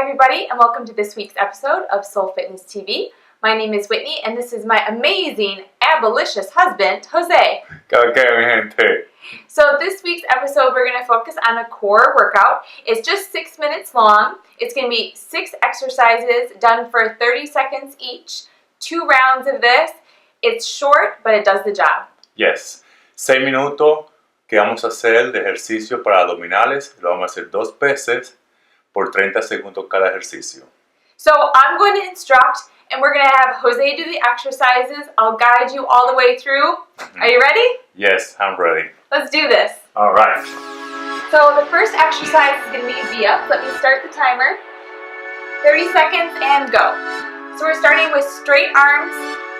everybody, and welcome to this week's episode of Soul Fitness TV. My name is Whitney, and this is my amazing, abolitious husband, Jose. Okay, mi gente. So this week's episode, we're going to focus on a core workout. It's just 6 minutes long. It's going to be 6 exercises done for 30 seconds each. 2 rounds of this. It's short, but it does the job. Yes. 6 minutos que vamos a hacer de ejercicio para abdominales. Lo vamos a hacer 2 veces por 30 segundos cada ejercicio. So I'm going to instruct, and we're going to have Jose do the exercises. I'll guide you all the way through. Are you ready? Yes, I'm ready. Let's do this. All right. So the first exercise is going to be V-up. Let me start the timer. 30 seconds and go. So we're starting with straight arms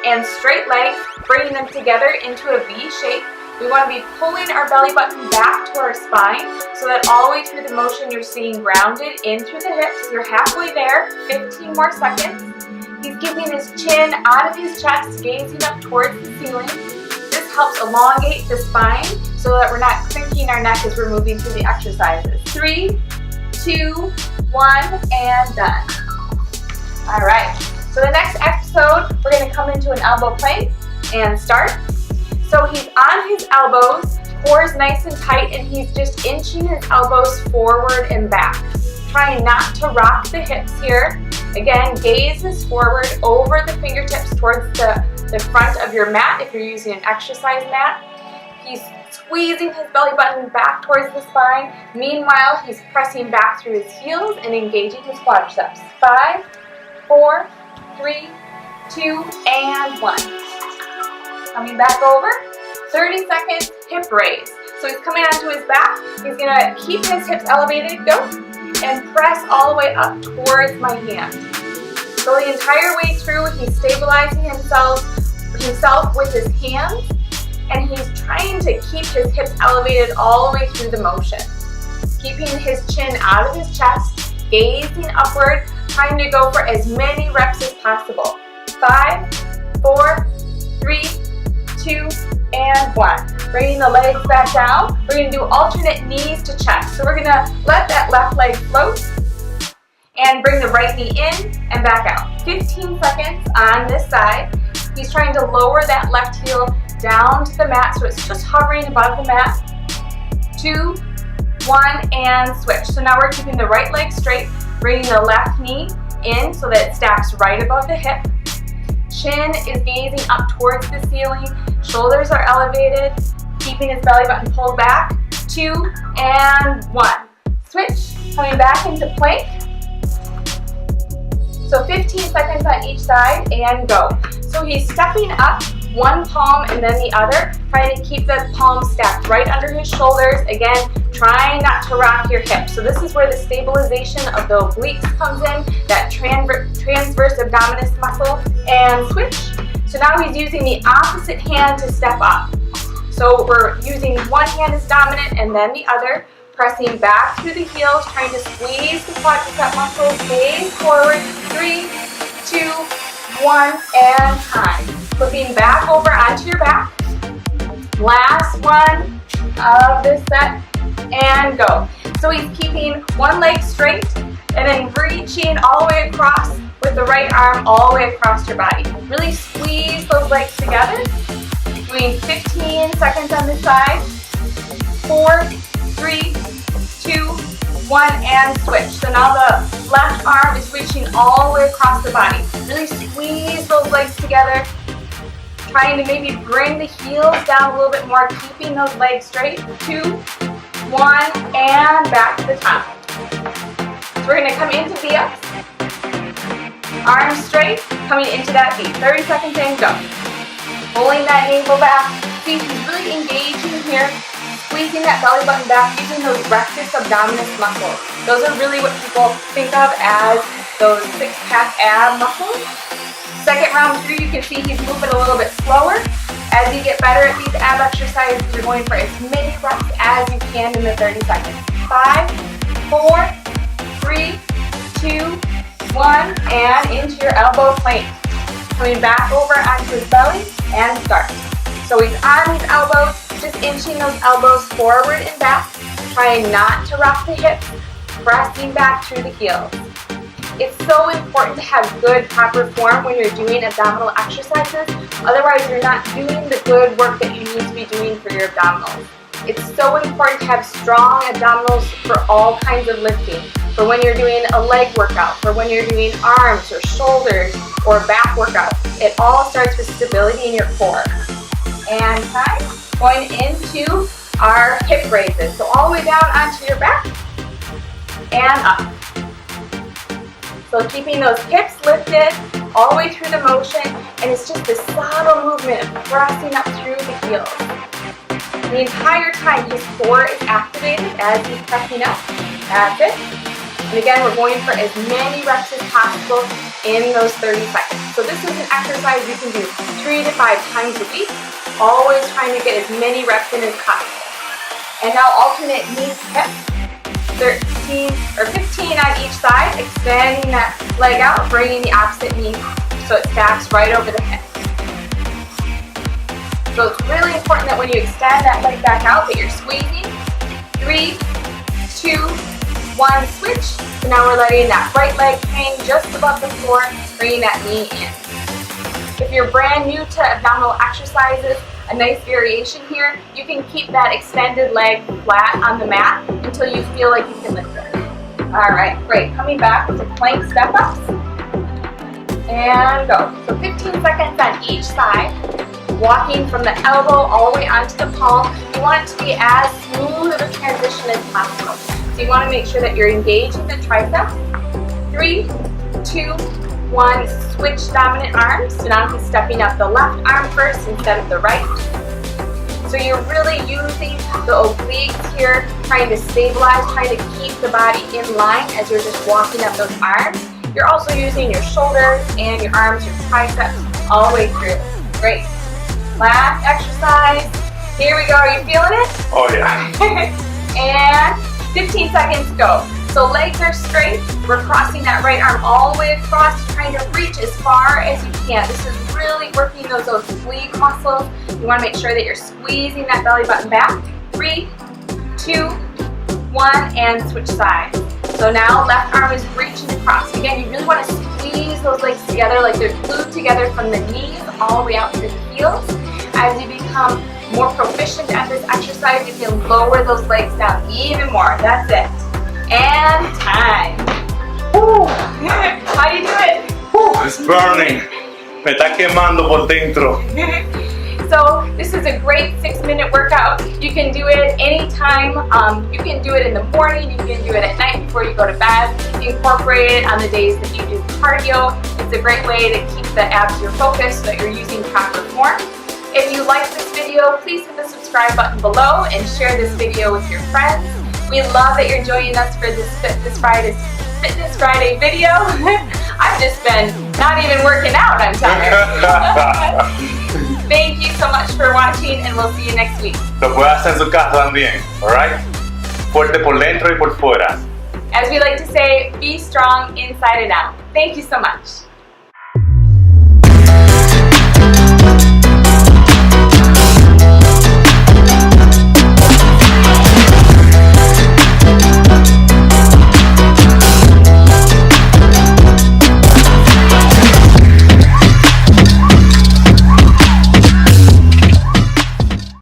and straight legs, bringing them together into a V shape. We want to be pulling our belly button back to our spine so that all the way through the motion you're seeing rounded in through the hips. You're halfway there, 15 more seconds. He's keeping his chin out of his chest, gazing up towards the ceiling. This helps elongate the spine so that we're not cranking our neck as we're moving through the exercises. 3, 2, 1, and done. All right, so the next episode, we're going to come into an elbow plank and start. So he's on his elbows, core is nice and tight, and he's just inching his elbows forward and back. Trying not to rock the hips here. Again, gaze is forward over the fingertips towards the front of your mat if you're using an exercise mat. He's squeezing his belly button back towards the spine. Meanwhile, he's pressing back through his heels and engaging his quadriceps. 5, 4, 3, 2, and 1. Coming back over, 30 seconds, hip raise. So he's coming onto his back. He's gonna keep his hips elevated, go, and press all the way up towards my hand. So the entire way through, he's stabilizing himself with his hands, and he's trying to keep his hips elevated all the way through the motion. Keeping his chin out of his chest, gazing upward, trying to go for as many reps as possible. 5, 4, 3, 2, and 1. Bringing the legs back down. We're going to do alternate knees to chest. So we're going to let that left leg float and bring the right knee in and back out. 15 seconds on this side. He's trying to lower that left heel down to the mat so it's just hovering above the mat. 2, 1, and switch. So now we're keeping the right leg straight, bringing the left knee in so that it stacks right above the hip. Chin is gazing up towards the ceiling. Shoulders are elevated, keeping his belly button pulled back. 2, and 1. Switch, coming back into plank. So 15 seconds on each side and go. So he's stepping up, one palm and then the other, trying to keep the palm stacked right under his shoulders. Again, trying not to rock your hips. So this is where the stabilization of the obliques comes in, that transverse abdominis muscle, and switch. So now he's using the opposite hand to step up. So we're using one hand as dominant and then the other, pressing back through the heels, trying to squeeze the quadricep muscles, gaze forward. 3, 2, 1, and time. Flipping back over onto your back. Last one of this set, and go. So he's keeping one leg straight and then reaching all the way across with the right arm all the way across your body. Really squeeze those legs together. Doing 15 seconds on this side. 4, 3, 2, 1, and switch. So now the left arm is reaching all the way across the body. Really squeeze those legs together. Trying to maybe bring the heels down a little bit more, keeping those legs straight. 2, 1, and back to the top. So we're going to come into V-ups. Arms straight, coming into that V. 30 seconds in, go. Pulling that navel back. See, he's really engaging here, squeezing that belly button back, using those rectus abdominis muscles. Those are really what people think of as those six-pack ab muscles. Second round through, you can see he's moving a little bit slower. As you get better at these ab exercises, you're going for as many reps as you can in the 30 seconds. 5, 4, 3, 2, 1, and into your elbow plank. Coming back over onto his belly and start. So he's on his elbows, just inching those elbows forward and back, trying not to rock the hips, pressing back through the heels. It's so important to have good, proper form when you're doing abdominal exercises. Otherwise, you're not doing the good work that you need to be doing for your abdominals. It's so important to have strong abdominals for all kinds of lifting. For when you're doing a leg workout, for when you're doing arms or shoulders or back workout. It all starts with stability in your core. And time, going into our hip raises. So all the way down onto your back and up. So keeping those hips lifted all the way through the motion, and it's just this subtle movement of pressing up through the heels. The entire time his core is activated as he's pressing up. That's it. And again, we're going for as many reps as possible in those 30 seconds. So this is an exercise you can do 3 to 5 times a week, always trying to get as many reps in as possible. And now alternate knees, hips, 13 or 15 on each side, extending that leg out, bringing the opposite knee so it stacks right over the hip. So it's really important that when you extend that leg back out that you're squeezing. 3, 2, 1, switch. So now we're letting that right leg hang just above the floor, bringing that knee in. If you're brand new to abdominal exercises, a nice variation here, you can keep that extended leg flat on the mat until you feel like you can lift it. Alright, great. Coming back to plank step ups. And go. So 15 seconds on each side. Walking from the elbow all the way onto the palm. You want it to be as smooth of a transition as possible. So you want to make sure that you're engaging the triceps. 3, 2, 1, switch dominant arms. So now he's stepping up the left arm first instead of the right. So you're really using the obliques here, trying to stabilize, trying to keep the body in line as you're just walking up those arms. You're also using your shoulders and your arms, your triceps, all the way through. Great. Last exercise. Here we go. Are you feeling it? Oh yeah. And 15 seconds, go. So legs are straight. We're crossing that right arm all the way across, trying to reach as far as you can. This is really working those oblique muscles. You want to make sure that you're squeezing that belly button back. 3, 2, 1, and switch sides. So now left arm is reaching across. Again, you really want to squeeze those legs together like they're glued together from the knees all the way out through the heels. As you become more proficient at this exercise, you can lower those legs down even more. That's it. And time. Woo. How do you do it? It's burning. Me está quemando por dentro. So this is a great 6-minute workout. You can do it anytime. You can do it in the morning. You can do it at night before you go to bed. Incorporate it on the days that you do cardio. It's a great way to keep the abs your focus so that you're using proper form. If you like this video, please hit the subscribe button below and share this video with your friends. We love that you're joining us for this Fitness Friday video. I've just been not even working out, I'm tired. Thank you so much for watching, and we'll see you next week. Lo puede hacer en su casa también, alright? Fuerte por dentro y por fuera. As we like to say, be strong inside and out. Thank you so much.